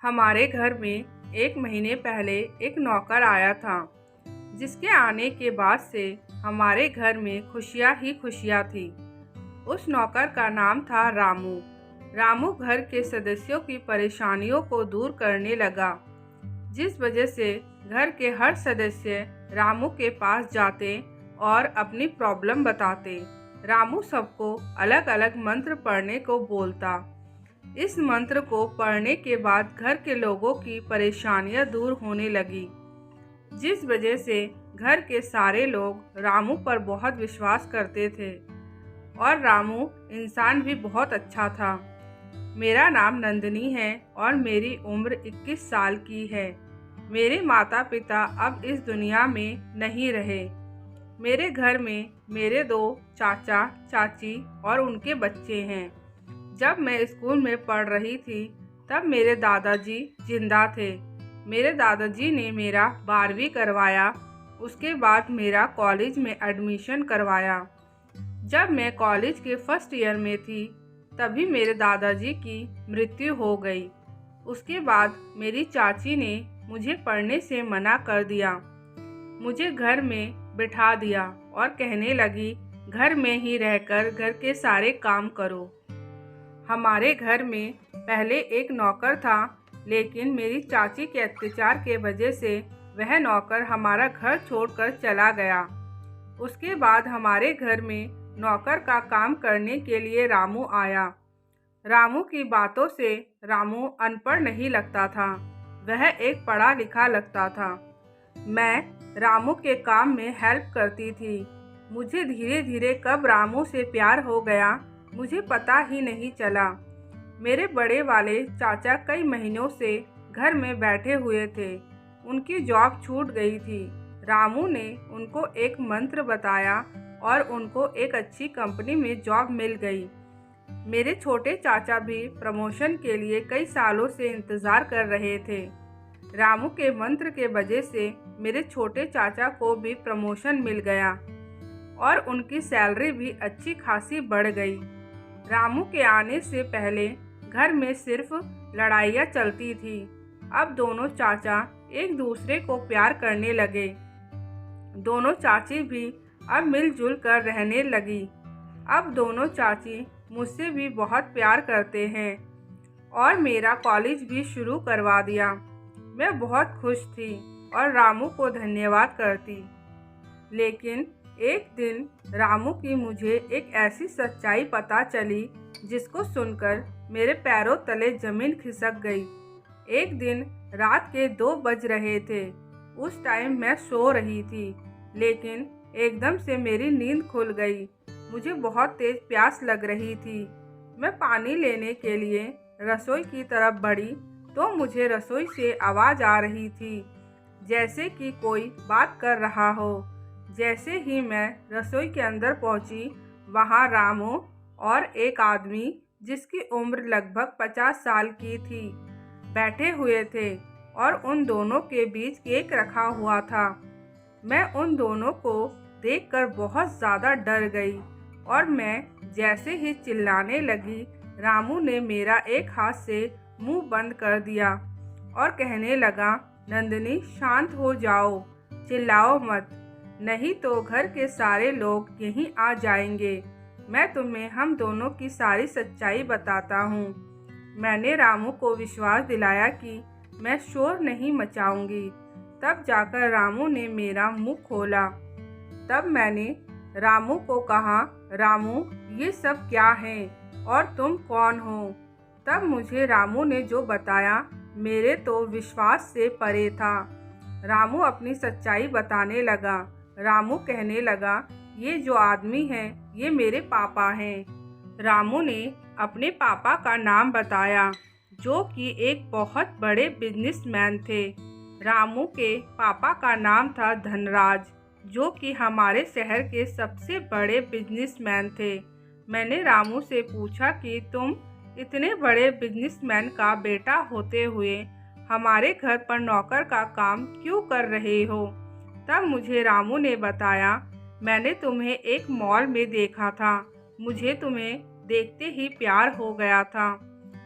हमारे घर में 1 महीने पहले एक नौकर आया था, जिसके आने के बाद से हमारे घर में खुशियाँ ही खुशियाँ थी। उस नौकर का नाम था रामू। रामू घर के सदस्यों की परेशानियों को दूर करने लगा, जिस वजह से घर के हर सदस्य रामू के पास जाते और अपनी प्रॉब्लम बताते। रामू सबको अलग अलग मंत्र पढ़ने को बोलता। इस मंत्र को पढ़ने के बाद घर के लोगों की परेशानियां दूर होने लगी, जिस वजह से घर के सारे लोग रामू पर बहुत विश्वास करते थे। और रामू इंसान भी बहुत अच्छा था। मेरा नाम नंदिनी है और मेरी उम्र 21 साल की है। मेरे माता पिता अब इस दुनिया में नहीं रहे। मेरे घर में मेरे 2 चाचा चाची और उनके बच्चे हैं। जब मैं स्कूल में पढ़ रही थी तब मेरे दादाजी जिंदा थे। मेरे दादाजी ने मेरा 12वीं करवाया। उसके बाद मेरा कॉलेज में एडमिशन करवाया। जब मैं कॉलेज के फर्स्ट ईयर में थी तभी मेरे दादाजी की मृत्यु हो गई। उसके बाद मेरी चाची ने मुझे पढ़ने से मना कर दिया। मुझे घर में बिठा दिया और कहने लगी, घर में ही रहकर घर के सारे काम करो। हमारे घर में पहले एक नौकर था, लेकिन मेरी चाची के अत्याचार के वजह से वह नौकर हमारा घर छोड़कर चला गया। उसके बाद हमारे घर में नौकर का काम करने के लिए रामू आया। रामू की बातों से रामू अनपढ़ नहीं लगता था, वह एक पढ़ा लिखा लगता था। मैं रामू के काम में हेल्प करती थी। मुझे धीरे धीरे कब रामू से प्यार हो गया मुझे पता ही नहीं चला। मेरे बड़े वाले चाचा कई महीनों से घर में बैठे हुए थे। उनकी जॉब छूट गई थी। रामू ने उनको एक मंत्र बताया और उनको एक अच्छी कंपनी में जॉब मिल गई। मेरे छोटे चाचा भी प्रमोशन के लिए कई सालों से इंतज़ार कर रहे थे। रामू के मंत्र के वजह से मेरे छोटे चाचा को भी प्रमोशन मिल गया और उनकी सैलरी भी अच्छी खासी बढ़ गई। रामू के आने से पहले घर में सिर्फ लड़ाइयाँ चलती थी। अब दोनों चाचा एक दूसरे को प्यार करने लगे। दोनों चाची भी अब मिलजुल कर रहने लगी। अब दोनों चाची मुझसे भी बहुत प्यार करते हैं और मेरा कॉलेज भी शुरू करवा दिया। मैं बहुत खुश थी और रामू को धन्यवाद करती। लेकिन एक दिन रामू की मुझे एक ऐसी सच्चाई पता चली जिसको सुनकर मेरे पैरों तले जमीन खिसक गई। एक दिन रात के 2 बज रहे थे। उस टाइम मैं सो रही थी, लेकिन एकदम से मेरी नींद खुल गई। मुझे बहुत तेज प्यास लग रही थी। मैं पानी लेने के लिए रसोई की तरफ बढ़ी तो मुझे रसोई से आवाज़ आ रही थी, जैसे कि कोई बात कर रहा हो। जैसे ही मैं रसोई के अंदर पहुंची, वहां रामू और एक आदमी जिसकी उम्र लगभग 50 साल की थी बैठे हुए थे और उन दोनों के बीच केक रखा हुआ था। मैं उन दोनों को देखकर बहुत ज़्यादा डर गई और मैं जैसे ही चिल्लाने लगी, रामू ने मेरा एक हाथ से मुंह बंद कर दिया और कहने लगा, नंदिनी शांत हो जाओ, चिल्लाओ मत, नहीं तो घर के सारे लोग यहीं आ जाएंगे। मैं तुम्हें हम दोनों की सारी सच्चाई बताता हूँ। मैंने रामू को विश्वास दिलाया कि मैं शोर नहीं मचाऊंगी। तब जाकर रामू ने मेरा मुंह खोला। तब मैंने रामू को कहा, रामू ये सब क्या है और तुम कौन हो? तब मुझे रामू ने जो बताया मेरे तो विश्वास से परे था। रामू अपनी सच्चाई बताने लगा। रामू कहने लगा, ये जो आदमी है ये मेरे पापा हैं। रामू ने अपने पापा का नाम बताया, जो कि एक बहुत बड़े बिजनेसमैन थे। रामू के पापा का नाम था धनराज, जो कि हमारे शहर के सबसे बड़े बिजनेसमैन थे। मैंने रामू से पूछा कि तुम इतने बड़े बिजनेसमैन का बेटा होते हुए हमारे घर पर नौकर का काम क्यों कर रहे हो? तब मुझे रामू ने बताया, मैंने तुम्हें एक मॉल में देखा था। मुझे तुम्हें देखते ही प्यार हो गया था।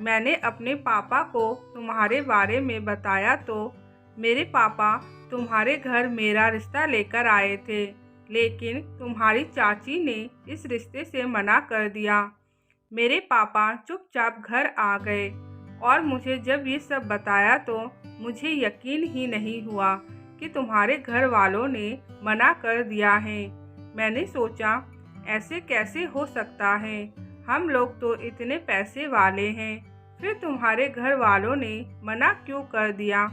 मैंने अपने पापा को तुम्हारे बारे में बताया तो मेरे पापा तुम्हारे घर मेरा रिश्ता लेकर आए थे, लेकिन तुम्हारी चाची ने इस रिश्ते से मना कर दिया। मेरे पापा चुपचाप घर आ गए और मुझे जब ये सब बताया तो मुझे यकीन ही नहीं हुआ कि तुम्हारे घर वालों ने मना कर दिया है। मैंने सोचा ऐसे कैसे हो सकता है, हम लोग तो इतने पैसे वाले हैं, फिर तुम्हारे घर वालों ने मना क्यों कर दिया।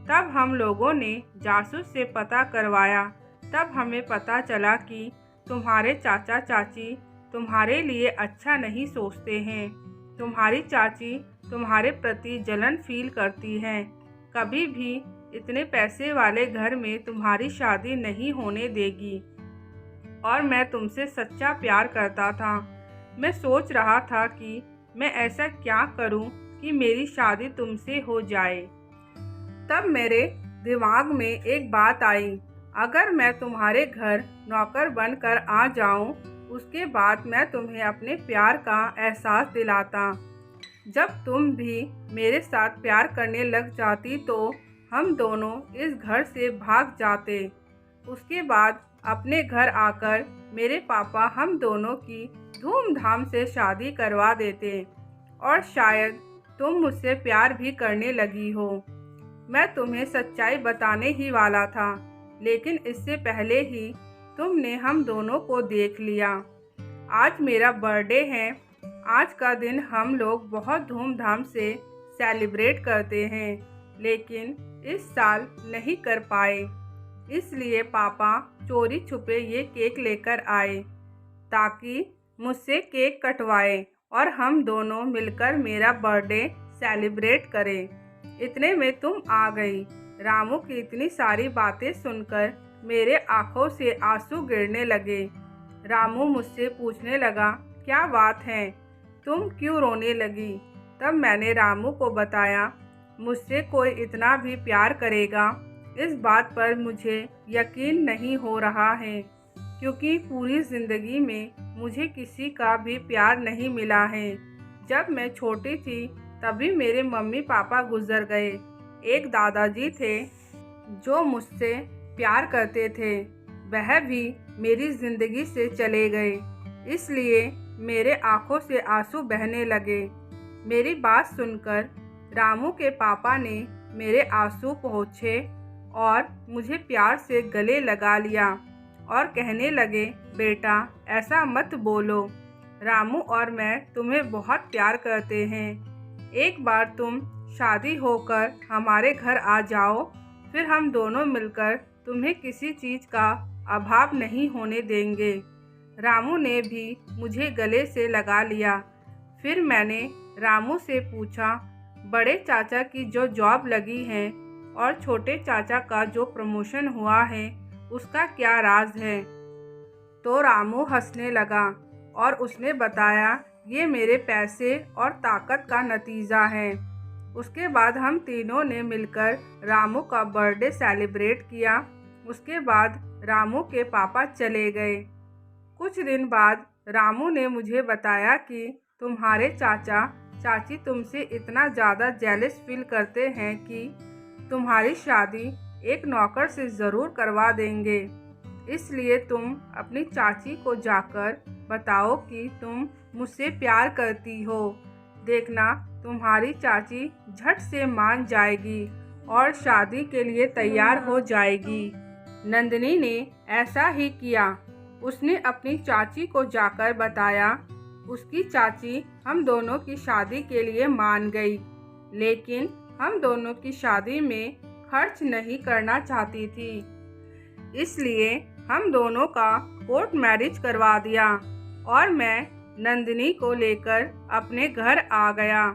तब हम लोगों ने जासूस से पता करवाया, तब हमें पता चला कि तुम्हारे चाचा चाची तुम्हारे लिए अच्छा नहीं सोचते हैं। तुम्हारी चाची तुम्हारे प्रति जलन फील करती हैं। कभी भी इतने पैसे वाले घर में तुम्हारी शादी नहीं होने देगी। और मैं तुमसे सच्चा प्यार करता था। मैं सोच रहा था कि मैं ऐसा क्या करूं कि मेरी शादी तुमसे हो जाए। तब मेरे दिमाग में एक बात आई, अगर मैं तुम्हारे घर नौकर बनकर आ जाऊं, उसके बाद मैं तुम्हें अपने प्यार का एहसास दिलाता। जब तुम भी मेरे साथ प्यार करने लग जाती तो हम दोनों इस घर से भाग जाते। उसके बाद अपने घर आकर मेरे पापा हम दोनों की धूमधाम से शादी करवा देते और शायद तुम मुझसे प्यार भी करने लगी हो। मैं तुम्हें सच्चाई बताने ही वाला था, लेकिन इससे पहले ही तुमने हम दोनों को देख लिया। आज मेरा बर्थडे है। आज का दिन हम लोग बहुत धूमधाम से सेलिब्रेट करते हैं, लेकिन इस साल नहीं कर पाए। इसलिए पापा चोरी छुपे ये केक लेकर आए ताकि मुझसे केक कटवाए और हम दोनों मिलकर मेरा बर्थडे सेलिब्रेट करें। इतने में तुम आ गई। रामू की इतनी सारी बातें सुनकर मेरे आंखों से आंसू गिरने लगे। रामू मुझसे पूछने लगा, क्या बात है, तुम क्यों रोने लगी। तब मैंने रामू को बताया, मुझसे कोई इतना भी प्यार करेगा इस बात पर मुझे यकीन नहीं हो रहा है, क्योंकि पूरी ज़िंदगी में मुझे किसी का भी प्यार नहीं मिला है। जब मैं छोटी थी तभी मेरे मम्मी पापा गुजर गए। एक दादाजी थे जो मुझसे प्यार करते थे, वह भी मेरी ज़िंदगी से चले गए। इसलिए मेरे आंखों से आंसू बहने लगे। मेरी बात सुनकर रामू के पापा ने मेरे आंसू पोंछे और मुझे प्यार से गले लगा लिया और कहने लगे, बेटा ऐसा मत बोलो, रामू और मैं तुम्हें बहुत प्यार करते हैं। एक बार तुम शादी होकर हमारे घर आ जाओ, फिर हम दोनों मिलकर तुम्हें किसी चीज़ का अभाव नहीं होने देंगे। रामू ने भी मुझे गले से लगा लिया। फिर मैंने रामू से पूछा, बड़े चाचा की जो जॉब लगी है और छोटे चाचा का जो प्रमोशन हुआ है, उसका क्या राज है। तो रामू हंसने लगा और उसने बताया, ये मेरे पैसे और ताकत का नतीजा है। उसके बाद हम तीनों ने मिलकर रामू का बर्थडे सेलिब्रेट किया। उसके बाद रामू के पापा चले गए। कुछ दिन बाद रामू ने मुझे बताया कि तुम्हारे चाचा चाची तुमसे इतना ज़्यादा जेलस फील करते हैं कि तुम्हारी शादी एक नौकर से ज़रूर करवा देंगे। इसलिए तुम अपनी चाची को जाकर बताओ कि तुम मुझसे प्यार करती हो। देखना तुम्हारी चाची झट से मान जाएगी और शादी के लिए तैयार हो जाएगी। नंदिनी ने ऐसा ही किया। उसने अपनी चाची को जाकर बताया। उसकी चाची हम दोनों की शादी के लिए मान गई, लेकिन हम दोनों की शादी में खर्च नहीं करना चाहती थी। इसलिए हम दोनों का कोर्ट मैरिज करवा दिया और मैं नंदिनी को लेकर अपने घर आ गया।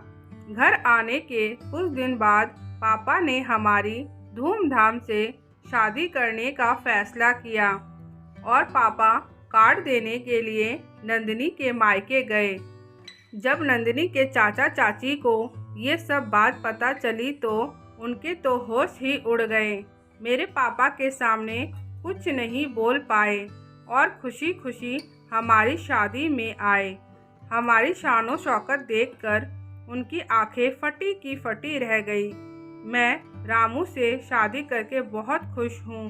घर आने के कुछ दिन बाद पापा ने हमारी धूमधाम से शादी करने का फैसला किया और पापा कार्ड देने के लिए नंदिनी के मायके गए। जब नंदिनी के चाचा चाची को ये सब बात पता चली तो उनके तो होश ही उड़ गए। मेरे पापा के सामने कुछ नहीं बोल पाए और खुशी खुशी हमारी शादी में आए। हमारी शानो शौकत देखकर उनकी आंखें फटी की फटी रह गई। मैं रामू से शादी करके बहुत खुश हूँ।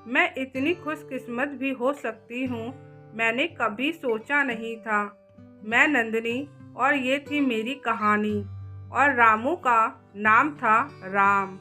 मैं इतनी खुशकिस्मत भी हो सकती हूँ, मैंने कभी सोचा नहीं था। मैं नंदिनी और ये थी मेरी कहानी, और रामू का नाम था राम।